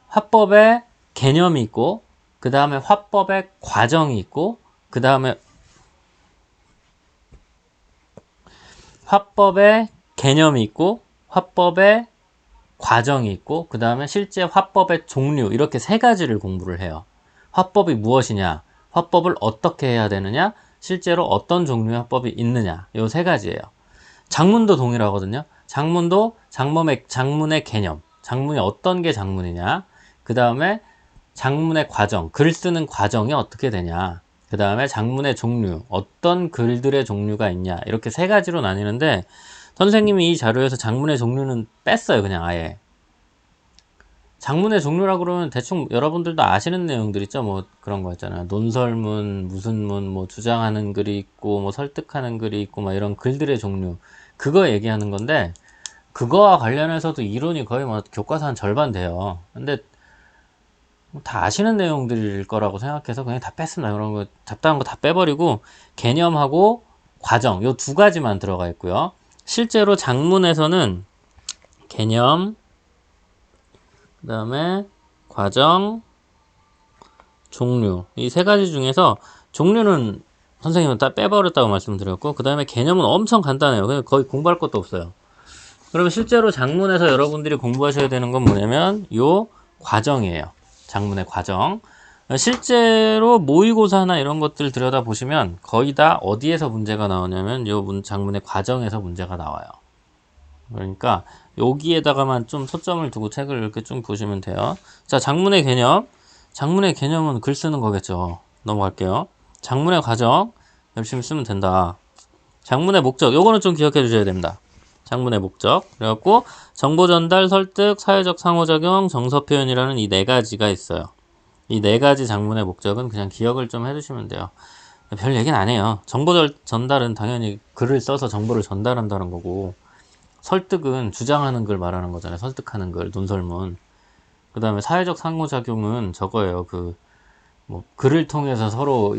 화법의 개념이 있고, 그 다음에 화법의 과정이 있고, 그 다음에 화법의 개념이 있고, 화법의 과정이 있고, 그 다음에 실제 화법의 종류, 이렇게 세 가지를 공부를 해요. 화법이 무엇이냐, 화법을 어떻게 해야 되느냐, 실제로 어떤 종류의 화법이 있느냐, 요 세 가지예요. 장문도 동일하거든요. 장문도 장문의 개념, 장문이 어떤 게 장문이냐, 그 다음에 장문의 과정, 글 쓰는 과정이 어떻게 되냐, 그 다음에 장문의 종류, 어떤 글들의 종류가 있냐, 이렇게 세 가지로 나뉘는데, 선생님이 이 자료에서 장문의 종류는 뺐어요. 그냥 아예. 장문의 종류라고 그러면 대충 여러분들도 아시는 내용들 있죠. 뭐 그런 거 있잖아요. 논설문, 무슨 문, 뭐 주장하는 글이 있고, 뭐 설득하는 글이 있고, 막 이런 글들의 종류. 그거 얘기하는 건데, 그거와 관련해서도 이론이 거의 뭐 교과서 한 절반 돼요. 근데 다 아시는 내용들일 거라고 생각해서 그냥 다 뺐습니다. 그런 거 잡다한 거 다 빼버리고 개념하고 과정 요 두 가지만 들어가 있고요. 실제로 장문에서는 개념, 그 다음에 과정, 종류 이 세 가지 중에서 종류는 선생님은 다 빼버렸다고 말씀드렸고, 그 다음에 개념은 엄청 간단해요. 그냥 거의 공부할 것도 없어요. 그러면 실제로 장문에서 여러분들이 공부하셔야 되는 건 뭐냐면 요 과정이에요. 장문의 과정. 실제로 모의고사나 이런 것들 들여다보시면 거의 다 어디에서 문제가 나오냐면 요 장문의 과정에서 문제가 나와요. 그러니까 여기에다가만 좀 초점을 두고 책을 이렇게 좀 보시면 돼요. 자, 장문의 개념. 장문의 개념은 글 쓰는 거겠죠. 넘어갈게요. 장문의 과정 열심히 쓰면 된다. 장문의 목적 요거는 좀 기억해 주셔야 됩니다. 장문의 목적. 그래갖고 정보 전달, 설득, 사회적 상호작용, 정서 표현이라는 이 네 가지가 있어요. 이 네 가지 장문의 목적은 그냥 기억을 좀 해두시면 돼요. 별 얘기는 안 해요. 정보 전달은 당연히 글을 써서 정보를 전달한다는 거고, 설득은 주장하는 글 말하는 거잖아요. 설득하는 글, 논설문. 그 다음에 사회적 상호작용은 저거예요. 뭐 글을 통해서 서로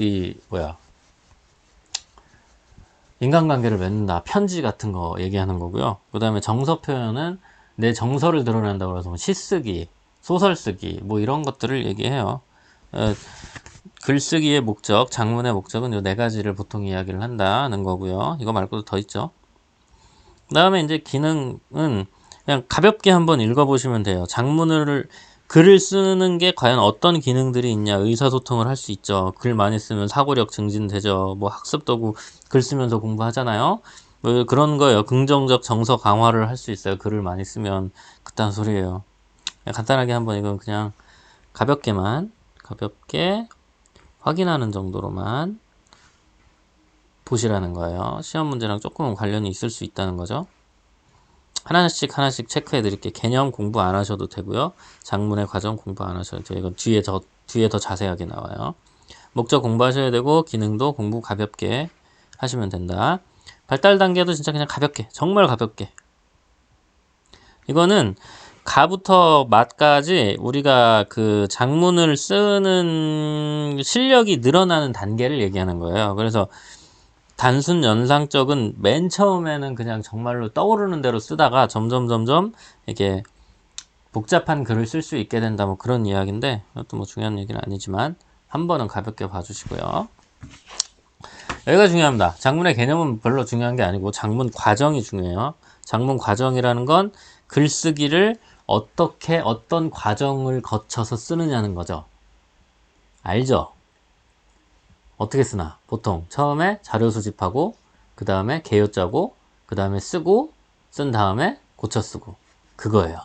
인간관계를 맺는다. 편지 같은 거 얘기하는 거고요. 그 다음에 정서 표현은 내 정서를 드러낸다고 해서 시쓰기, 소설 쓰기, 뭐 이런 것들을 얘기해요. 글쓰기의 목적, 장문의 목적은 이 네 가지를 보통 이야기를 한다는 거고요. 이거 말고도 더 있죠. 그 다음에 이제 기능은 그냥 가볍게 한번 읽어보시면 돼요. 글을 쓰는 게 과연 어떤 기능들이 있냐. 의사소통을 할 수 있죠. 글 많이 쓰면 사고력 증진되죠. 뭐 학습도구 글 쓰면서 공부하잖아요. 뭐 그런 거예요. 긍정적 정서 강화를 할 수 있어요. 글을 많이 쓰면. 그딴 소리예요. 간단하게 한번 이건 그냥 가볍게 확인하는 정도로만 보시라는 거예요. 시험 문제랑 조금은 관련이 있을 수 있다는 거죠. 하나씩 체크해 드릴게요. 개념 공부 안 하셔도 되고요. 장문의 과정 공부 안 하셔도 돼요. 이건 뒤에 더 자세하게 나와요. 목적 공부하셔야 되고, 기능도 공부 가볍게 하시면 된다. 발달 단계도 진짜 그냥 가볍게, 정말 가볍게. 이거는 가부터 마까지 우리가 그 장문을 쓰는 실력이 늘어나는 단계를 얘기하는 거예요. 그래서 단순 연상적은 맨 처음에는 그냥 정말로 떠오르는 대로 쓰다가 점점 이렇게 복잡한 글을 쓸 수 있게 된다, 뭐 그런 이야기인데, 이것도 뭐 중요한 얘기는 아니지만 한 번은 가볍게 봐주시고요. 여기가 중요합니다. 장문의 개념은 별로 중요한 게 아니고 장문 과정이 중요해요. 장문 과정이라는 건 글쓰기를 어떤 과정을 거쳐서 쓰느냐는 거죠. 알죠? 어떻게 쓰나? 보통 처음에 자료 수집하고, 그 다음에 개요 짜고, 그 다음에 쓰고, 쓴 다음에 고쳐 쓰고. 그거예요.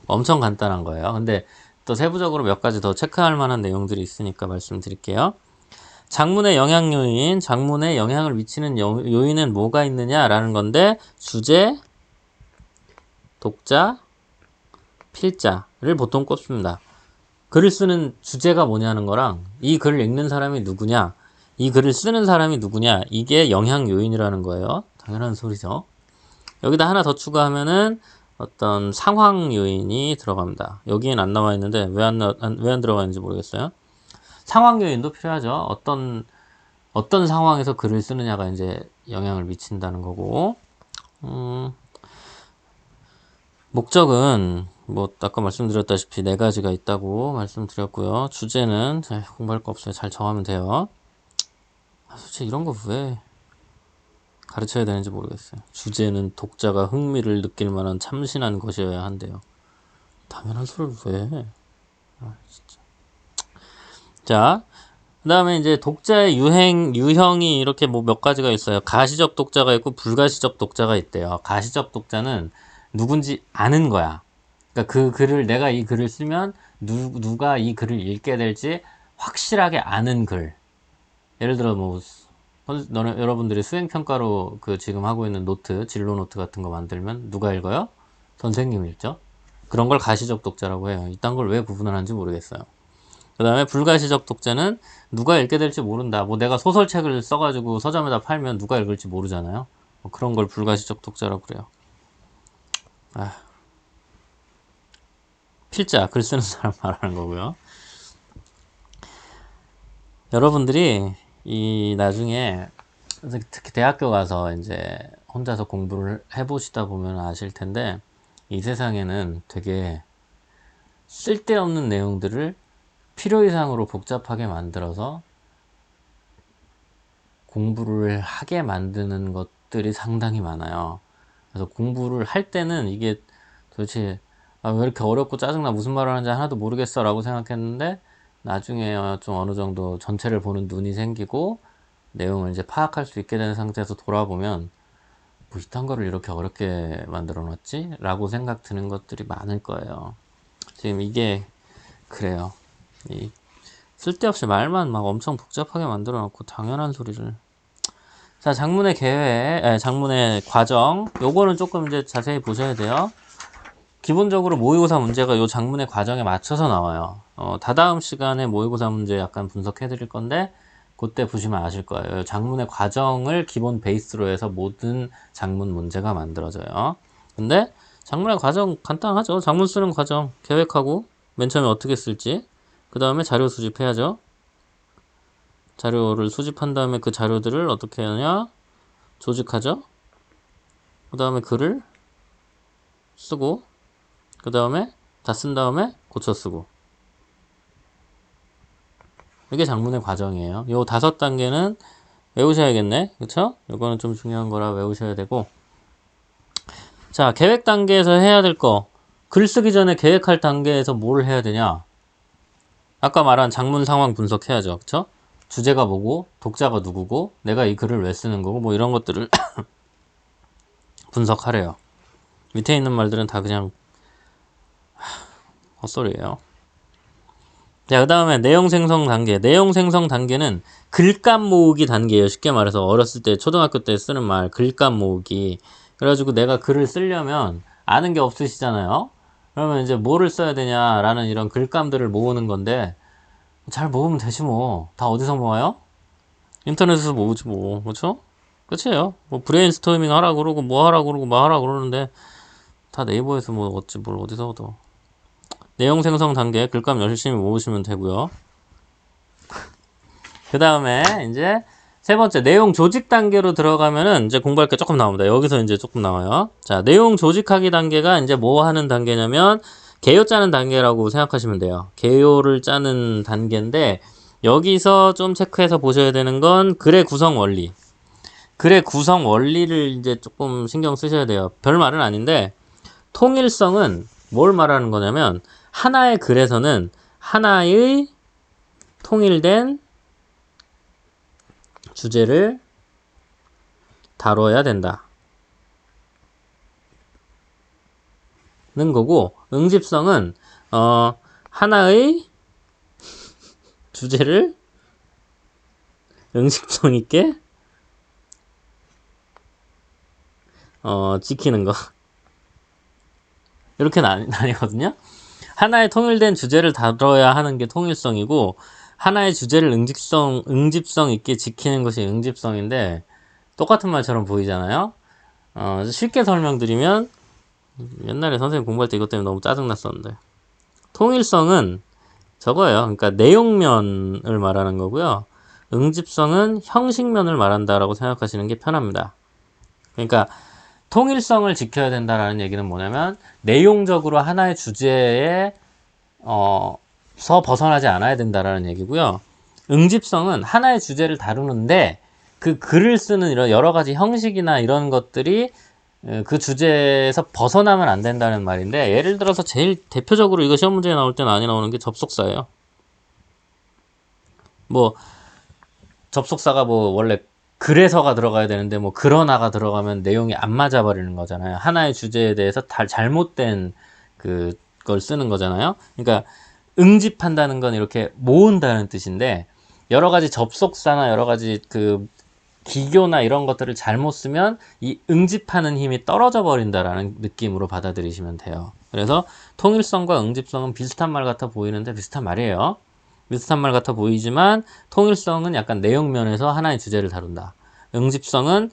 엄청 간단한 거예요. 근데 또 세부적으로 몇 가지 더 체크할 만한 내용들이 있으니까 말씀드릴게요. 장문의 영향 요인, 장문에 영향을 미치는 요인은 뭐가 있느냐라는 건데, 주제, 독자, 필자를 보통 꼽습니다. 글을 쓰는 주제가 뭐냐는 거랑 이 글을 읽는 사람이 누구냐, 이 글을 쓰는 사람이 누구냐, 이게 영향 요인이라는 거예요. 당연한 소리죠. 여기다 하나 더 추가하면은 어떤 상황 요인이 들어갑니다. 여기엔 안 나와 있는데 왜 안 들어가 있는지 모르겠어요. 상황 요인도 필요하죠. 어떤 상황에서 글을 쓰느냐가 이제 영향을 미친다는 거고, 목적은 뭐 아까 말씀드렸다시피 네 가지가 있다고 말씀드렸고요. 주제는 공부할 거 없어요. 잘 정하면 돼요. 솔직히 이런 거 왜 가르쳐야 되는지 모르겠어요. 주제는 독자가 흥미를 느낄 만한 참신한 것이어야 한대요. 당연한 소리를 왜 해? 진짜. 자, 그 다음에 이제 독자의 유형이 이렇게 뭐 몇 가지가 있어요. 가시적 독자가 있고 불가시적 독자가 있대요. 가시적 독자는 누군지 아는 거야. 그러니까 그 글을, 내가 이 글을 쓰면 누가 이 글을 읽게 될지 확실하게 아는 글. 예를 들어 뭐, 여러분들이 수행평가로 그 지금 하고 있는 노트, 진로 노트 같은 거 만들면 누가 읽어요? 선생님 읽죠? 그런 걸 가시적 독자라고 해요. 이딴 걸 왜 구분을 하는지 모르겠어요. 그 다음에 불가시적 독자는 누가 읽게 될지 모른다. 뭐 내가 소설책을 써가지고 서점에다 팔면 누가 읽을지 모르잖아요. 뭐 그런 걸 불가시적 독자라고 그래요. 필자, 글 쓰는 사람 말하는 거고요. 여러분들이 이 나중에 특히 대학교 가서 이제 혼자서 공부를 해보시다 보면 아실 텐데 이 세상에는 되게 쓸데없는 내용들을 필요 이상으로 복잡하게 만들어서 공부를 하게 만드는 것들이 상당히 많아요. 그래서 공부를 할 때는 이게 도대체 왜 이렇게 어렵고 짜증나 무슨 말을 하는지 하나도 모르겠어 라고 생각했는데 나중에 좀 어느 정도 전체를 보는 눈이 생기고 내용을 이제 파악할 수 있게 되는 상태에서 돌아보면 뭐 이딴 거를 이렇게 어렵게 만들어 놨지? 라고 생각 드는 것들이 많을 거예요. 지금 이게 그래요. 이 쓸데없이 말만 막 엄청 복잡하게 만들어 놓고 당연한 소리를. 자, 장문의 계획, 장문의 과정. 요거는 조금 이제 자세히 보셔야 돼요. 기본적으로 모의고사 문제가 요 장문의 과정에 맞춰서 나와요. 다다음 시간에 모의고사 문제 약간 분석해 드릴 건데, 그때 보시면 아실 거예요. 장문의 과정을 기본 베이스로 해서 모든 장문 문제가 만들어져요. 근데 장문의 과정 간단하죠. 장문 쓰는 과정 계획하고 맨 처음에 어떻게 쓸지, 그 다음에 자료 수집해야죠. 자료를 수집한 다음에 그 자료들을 어떻게 하냐? 조직하죠. 그 다음에 글을 쓰고, 그 다음에 다 쓴 다음에 고쳐 쓰고. 이게 장문의 과정이에요. 요 5단계는 외우셔야겠네. 그쵸? 요거는 좀 중요한 거라 외우셔야 되고. 자, 계획 단계에서 해야 될 거. 글 쓰기 전에 계획할 단계에서 뭘 해야 되냐? 아까 말한 장문 상황 분석해야죠. 그쵸? 주제가 뭐고, 독자가 누구고, 내가 이 글을 왜 쓰는 거고, 뭐 이런 것들을 분석하래요. 밑에 있는 말들은 다 그냥 헛소리예요. 자, 그 다음에 내용 생성 단계. 내용 생성 단계는 글감 모으기 단계예요. 쉽게 말해서 어렸을 때 초등학교 때 쓰는 말 글감 모으기. 그래가지고 내가 글을 쓰려면 아는 게 없으시잖아요. 그러면 이제 뭐를 써야 되냐라는 이런 글감들을 모으는 건데 잘 모으면 되지 뭐. 다 어디서 모아요? 인터넷에서 모으지 뭐. 그렇죠? 끝이에요. 뭐 브레인스토밍 하라 그러고 뭐 하라 그러고 뭐 하라 그러는데 다 네이버에서 뭐 어찌 뭘 어디서 얻어. 내용 생성 단계 글감 열심히 모으시면 되고요. 그 다음에 이제 세 번째 내용 조직 단계로 들어가면은 이제 공부할 게 조금 나옵니다. 여기서 이제 조금 나와요. 자, 내용 조직하기 단계가 이제 뭐 하는 단계냐면 개요 짜는 단계라고 생각하시면 돼요. 개요를 짜는 단계인데 여기서 좀 체크해서 보셔야 되는 건 글의 구성 원리. 글의 구성 원리를 이제 조금 신경 쓰셔야 돼요. 별 말은 아닌데 통일성은 뭘 말하는 거냐면 하나의 글에서는 하나의 통일된 주제를 다뤄야 된다. 는 거고 응집성은 하나의 주제를 응집성 있게 지키는 거. 이렇게 나뉘거든요. 하나의 통일된 주제를 다뤄야 하는 게 통일성이고 하나의 주제를 응집성 있게 지키는 것이 응집성인데 똑같은 말처럼 보이잖아요. 쉽게 설명드리면 옛날에 선생님 공부할 때 이것 때문에 너무 짜증났었는데 통일성은 저거예요. 그러니까 내용면을 말하는 거고요. 응집성은 형식면을 말한다라고 생각하시는 게 편합니다. 그러니까 통일성을 지켜야 된다라는 얘기는 뭐냐면 내용적으로 하나의 주제에 서 벗어나지 않아야 된다라는 얘기고요. 응집성은 하나의 주제를 다루는데 그 글을 쓰는 이런 여러 가지 형식이나 이런 것들이 그 주제에서 벗어나면 안 된다는 말인데, 예를 들어서 제일 대표적으로 이거 시험 문제에 나올 때 많이 나오는 게 접속사예요. 뭐 접속사가 뭐 원래 그래서가 들어가야 되는데 뭐 그러나가 들어가면 내용이 안 맞아버리는 거잖아요. 하나의 주제에 대해서 다 잘못된 그걸 쓰는 거잖아요. 그러니까 응집한다는 건 이렇게 모은다는 뜻인데, 여러 가지 접속사나 여러 가지 그 기교나 이런 것들을 잘못 쓰면 이 응집하는 힘이 떨어져 버린다라는 느낌으로 받아들이시면 돼요. 그래서 통일성과 응집성은 비슷한 말 같아 보이는데 비슷한 말이에요. 비슷한 말 같아 보이지만 통일성은 약간 내용면에서 하나의 주제를 다룬다. 응집성은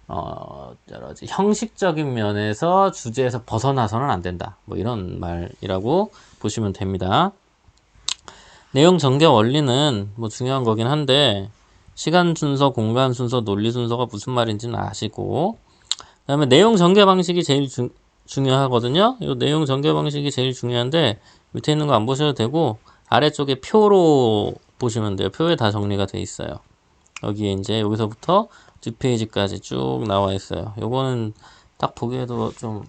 여러 가지 형식적인 면에서 주제에서 벗어나서는 안 된다. 뭐 이런 말이라고 보시면 됩니다. 내용 전개 원리는 뭐 중요한 거긴 한데, 시간 순서, 공간 순서, 논리 순서가 무슨 말인지는 아시고, 그 다음에 내용 전개 방식이 제일 중요하거든요. 이 내용 전개 방식이 제일 중요한데 밑에 있는 거 안 보셔도 되고 아래쪽에 표로 보시면 돼요. 표에 다 정리가 돼 있어요. 여기에 이제 여기서부터 뒷페이지까지 쭉 나와 있어요. 요거는 딱 보기에도 좀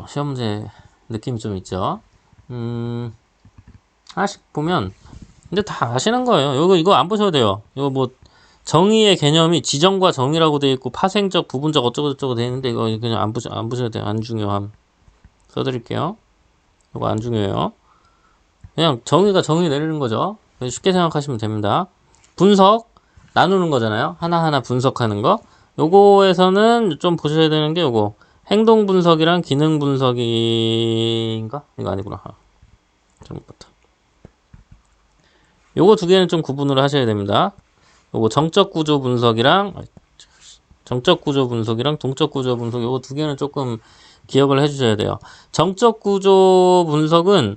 시험 문제 느낌이 좀 있죠. 하나씩 보면 근데 다 아시는 거예요. 이거 안 보셔도 돼요. 이거 뭐 정의의 개념이 지정과 정의라고 되어 있고 파생적, 부분적 어쩌고 저쩌고 되어 있는데 이거 그냥 안 보셔도 돼요. 안 중요함. 써드릴게요. 이거 안 중요해요. 그냥 정의가 정의 내리는 거죠. 쉽게 생각하시면 됩니다. 분석 나누는 거잖아요. 하나하나 분석하는 거. 요거에서는 좀 보셔야 되는 게 요거 행동 분석이랑 기능 분석인가? 이거 아니구나. 잘못봤다. 요거 두 개는 좀 구분을 하셔야 됩니다. 요거 정적 구조 분석이랑 동적 구조 분석 요거 두 개는 조금 기억을 해주셔야 돼요. 정적 구조 분석은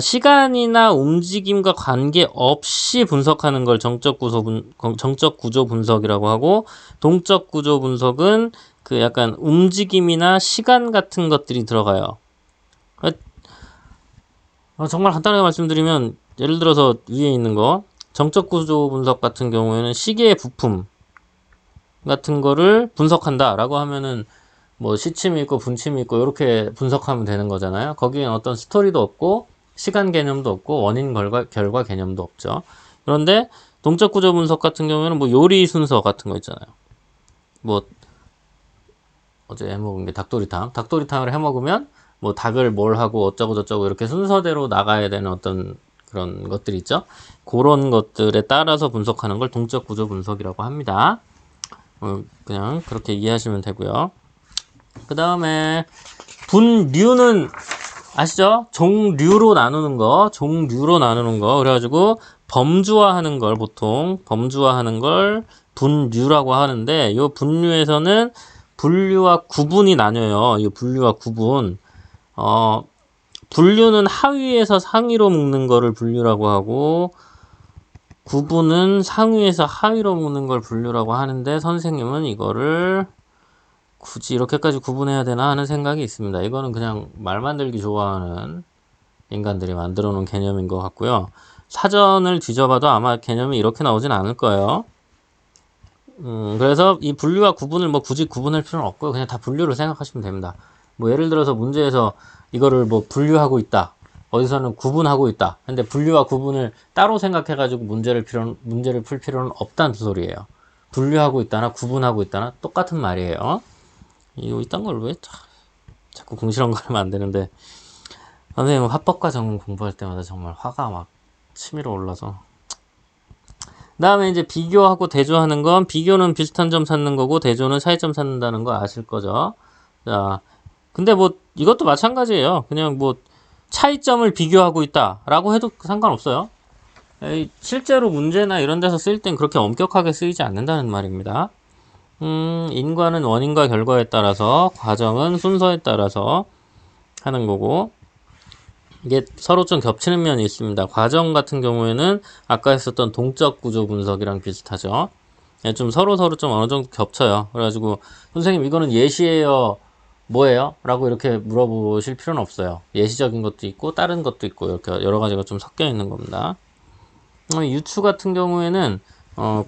시간이나 움직임과 관계없이 분석하는 걸 정적 구조 분석이라고 하고, 동적 구조 분석은 그 약간 움직임이나 시간 같은 것들이 들어가요. 정말 간단하게 말씀드리면 예를 들어서 위에 있는 거 정적 구조 분석 같은 경우에는 시계의 부품 같은 거를 분석한다 라고 하면은 뭐 시침이 있고 분침이 있고 이렇게 분석하면 되는 거잖아요. 거기엔 어떤 스토리도 없고 시간 개념도 없고 원인 결과 개념도 없죠. 그런데 동적 구조 분석 같은 경우에는 뭐 요리 순서 같은 거 있잖아요. 뭐 어제 해먹은 게 닭도리탕을 해먹으면 뭐 닭을 뭘 하고 어쩌고 저쩌고 이렇게 순서대로 나가야 되는 어떤 그런 것들이 있죠. 그런 것들에 따라서 분석하는 걸 동적 구조 분석이라고 합니다. 그냥 그렇게 이해하시면 되고요. 그 다음에 분류는 아시죠? 종류로 나누는 거. 그래가지고 범주화하는 걸 보통 범주화하는 걸 분류라고 하는데, 이 분류에서는 분류와 구분이 나뉘어요. 이 분류와 구분. 분류는 하위에서 상위로 묶는 거를 분류라고 하고, 구분은 상위에서 하위로 묶는 걸 분류라고 하는데, 선생님은 이거를 굳이 이렇게까지 구분해야 되나 하는 생각이 있습니다. 이거는 그냥 말 만들기 좋아하는 인간들이 만들어 놓은 개념인 것 같고요. 사전을 뒤져봐도 아마 개념이 이렇게 나오진 않을 거예요. 그래서 이 분류와 구분을 뭐 굳이 구분할 필요는 없고요. 그냥 다 분류를 생각하시면 됩니다. 뭐 예를 들어서 문제에서 이거를 뭐 분류하고 있다, 어디서는 구분하고 있다. 근데 분류와 구분을 따로 생각해가지고 문제를 풀 필요는 없다는 소리예요. 분류하고 있다나 구분하고 있다나 똑같은 말이에요. 이딴 걸 왜 자꾸 궁시렁거리면 안 되는데, 선생님 화법과 전공 공부할 때마다 정말 화가 막 치밀어 올라서. 그 다음에 이제 비교하고 대조하는 건, 비교는 비슷한 점 찾는 거고 대조는 차이점 찾는다는 거 아실 거죠. 자, 근데 뭐 이것도 마찬가지예요. 그냥 뭐 차이점을 비교하고 있다 라고 해도 상관없어요. 실제로 문제나 이런 데서 쓸 땐 그렇게 엄격하게 쓰이지 않는다는 말입니다. 인과는 원인과 결과에 따라서, 과정은 순서에 따라서 하는 거고, 이게 서로 좀 겹치는 면이 있습니다. 과정 같은 경우에는 아까 했었던 동적 구조 분석이랑 비슷하죠. 좀 서로 좀 어느 정도 겹쳐요. 그래가지고 선생님 이거는 예시예요, 뭐예요? 라고 이렇게 물어보실 필요는 없어요. 예시적인 것도 있고 다른 것도 있고 이렇게 여러 가지가 좀 섞여 있는 겁니다. 유추 같은 경우에는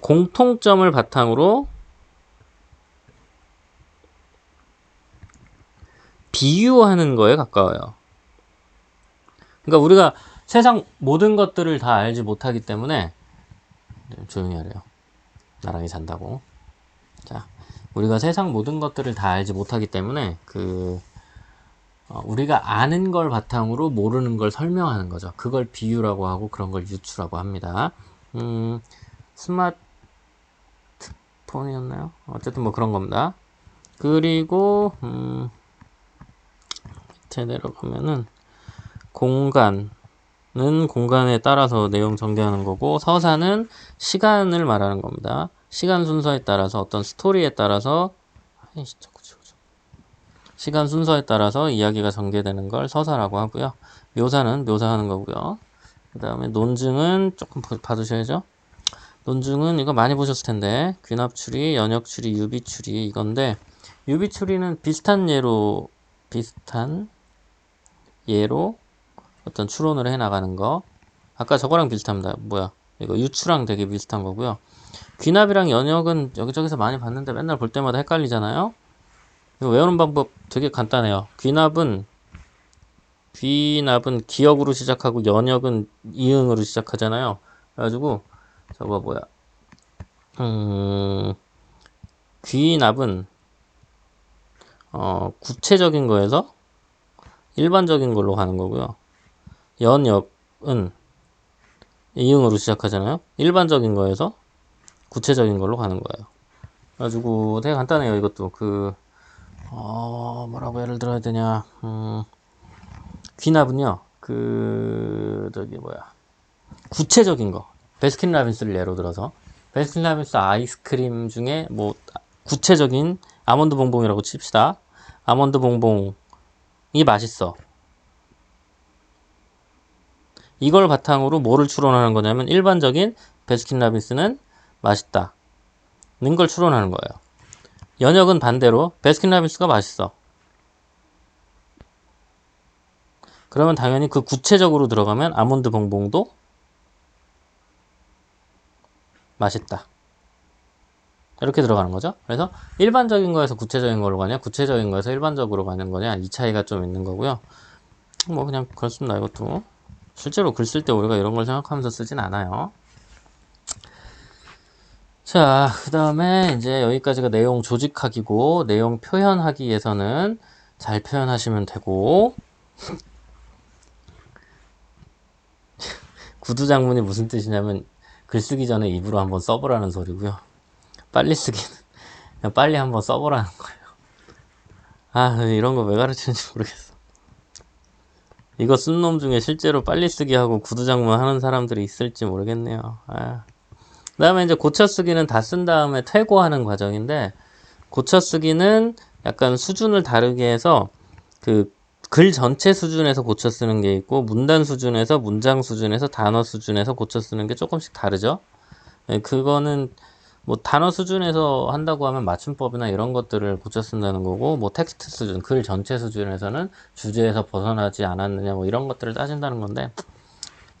공통점을 바탕으로 비유하는 거에 가까워요. 그러니까 우리가 세상 모든 것들을 다 알지 못하기 때문에, 조용히 하래요. 나랑이 잔다고. 자, 우리가 세상 모든 것들을 다 알지 못하기 때문에 우리가 아는 걸 바탕으로 모르는 걸 설명하는 거죠. 그걸 비유라고 하고 그런 걸 유추라고 합니다. 스마트폰이었나요? 어쨌든 뭐 그런 겁니다. 그리고 밑에 내려가면은 공간은 공간에 따라서 내용 전개하는 거고, 서사는 시간을 말하는 겁니다. 시간 순서에 따라서 어떤 스토리에 따라서 시간 순서에 따라서 이야기가 전개되는 걸 서사라고 하고요. 묘사는 묘사하는 거고요. 그 다음에 논증은 조금 봐두셔야죠. 논증은 이거 많이 보셨을 텐데, 귀납추리, 연역추리, 유비추리 이건데, 유비추리는 비슷한 예로 어떤 추론을 해 나가는 거. 아까 저거랑 비슷합니다. 뭐야, 이거 유추랑 되게 비슷한 거고요. 귀납이랑 연역은 여기저기서 많이 봤는데 맨날 볼 때마다 헷갈리잖아요. 이거 외우는 방법 되게 간단해요. 귀납은 기역으로 시작하고 연역은 이응으로 시작하잖아요. 그래가지고 저거 뭐야, 귀납은 구체적인 거에서 일반적인 걸로 가는 거고요. 연역은 이응으로 시작하잖아요. 일반적인 거에서 구체적인 걸로 가는 거예요. 그래가지고 되게 간단해요. 이것도 뭐라고 예를 들어야 되냐. 귀납은요, 구체적인 거. 베스킨라빈스를 예로 들어서, 베스킨라빈스 아이스크림 중에 뭐, 구체적인 아몬드 봉봉이라고 칩시다. 아몬드 봉봉이 맛있어. 이걸 바탕으로 뭐를 추론하는 거냐면, 일반적인 베스킨라빈스는 맛있다 는 걸 추론하는 거예요. 연역은 반대로 베스킨라빈스가 맛있어. 그러면 당연히 그 구체적으로 들어가면 아몬드 봉봉도 맛있다, 이렇게 들어가는 거죠. 그래서 일반적인 거에서 구체적인 걸로 가냐, 구체적인 거에서 일반적으로 가는 거냐, 이 차이가 좀 있는 거고요. 뭐 그냥 그렇습니다. 이것도 실제로 글 쓸 때 우리가 이런 걸 생각하면서 쓰진 않아요. 자, 그 다음에 이제 여기까지가 내용 조직하기고, 내용 표현하기에서는 잘 표현하시면 되고, 구두장문이 무슨 뜻이냐면 글 쓰기 전에 입으로 한번 써보라는 소리고요. 빨리 쓰기는 그냥 빨리 한번 써보라는 거예요. 이런 거 왜 가르치는지 모르겠어. 이거 쓴 놈 중에 실제로 빨리 쓰기 하고 구두장문 하는 사람들이 있을지 모르겠네요. 그 다음에 이제 고쳐쓰기는 다 쓴 다음에 퇴고하는 과정인데, 고쳐쓰기는 약간 수준을 다르게 해서 글 전체 수준에서 고쳐 쓰는 게 있고, 문단 수준에서, 문장 수준에서, 단어 수준에서 고쳐 쓰는 게 조금씩 다르죠. 그거는 뭐 단어 수준에서 한다고 하면 맞춤법이나 이런 것들을 고쳐 쓴다는 거고, 뭐 텍스트 수준, 글 전체 수준에서는 주제에서 벗어나지 않았느냐 뭐 이런 것들을 따진다는 건데,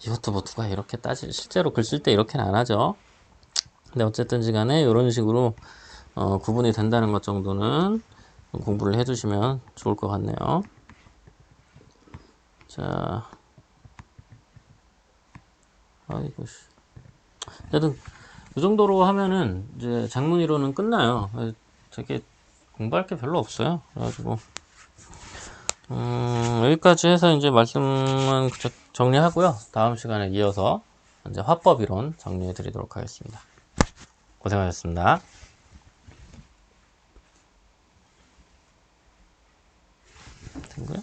이것도 뭐 누가 이렇게 실제로 글 쓸 때 이렇게는 안 하죠. 근데 어쨌든지 간에 이런 식으로 구분이 된다는 것 정도는 공부를 해주시면 좋을 것 같네요. 자, 아이고, 하여튼 이 정도로 하면은 이제 장문이론은 끝나요. 되게 공부할 게 별로 없어요. 그래가지고 여기까지 해서 이제 말씀은 정리하고요. 다음 시간에 이어서 이제 화법 이론 정리해 드리도록 하겠습니다. 고생하셨습니다. 된 거야?